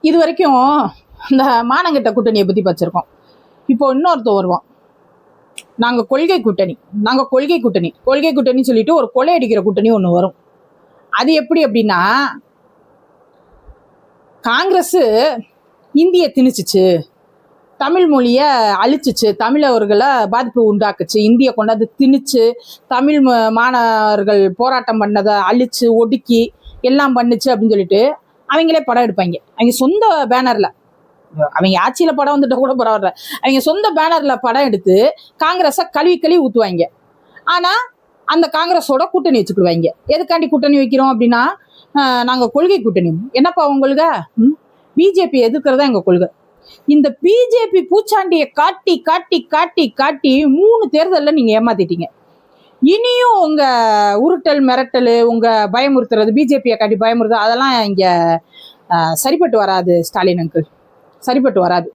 இது வரைக்கும் இந்த மானங்கிட்ட கூட்டணியை பற்றி வச்சுருக்கோம். இப்போ இன்னொருத்த வருவோம், நாங்கள் கொள்கை கூட்டணி, நாங்கள் கொள்கை கூட்டணி, கொள்கை கூட்டணி சொல்லிட்டு ஒரு கொலை அடிக்கிற கூட்டணி ஒன்று வரும். அது எப்படி அப்படின்னா, காங்கிரஸ் இந்தியை திணிச்சிச்சு, தமிழ் மொழியை அழிச்சிச்சு, தமிழர்களை பாதிப்பு உண்டாக்குச்சு, இந்தியை கொண்டாந்து திணிச்சு, தமிழ் மாணவர்கள் போராட்டம் பண்ணதை அழிச்சு ஒடுக்கி எல்லாம் பண்ணுச்சு அப்படின்னு சொல்லிட்டு அவங்களே படம் எடுப்பாங்க. அவங்க சொந்த பேனரில், அவங்க ஆட்சியில் படம் வந்துட்டா கூட பரவாயில்ல, அவங்க சொந்த பேனரில் படம் எடுத்து காங்கிரஸை கழுவி ஊற்றுவாங்க. ஆனால் அந்த காங்கிரஸோட கூட்டணி வச்சுக்கிடுவாங்க. எதுக்காண்டி கூட்டணி வைக்கிறோம் அப்படின்னா, நாங்கள் கொள்கை கூட்டணி. என்னப்பா உங்களுக்கு பிஜேபி எதிர்க்கிறதா எங்கள் கொள்கை. இந்த பிஜேபி பூச்சாண்டியை காட்டி காட்டி காட்டி காட்டி 3 தேர்தலில் நீங்கள் ஏமாத்திட்டீங்க. இனியும் உங்க உருட்டல் மிரட்டல், உங்க பயமுறுத்துறது, பிஜேபியை காட்டி பயமுறுத்துறது, அதெல்லாம் இங்கே சரிப்பட்டு வராது ஸ்டாலின் அங்கிள், சரிப்பட்டு வராது.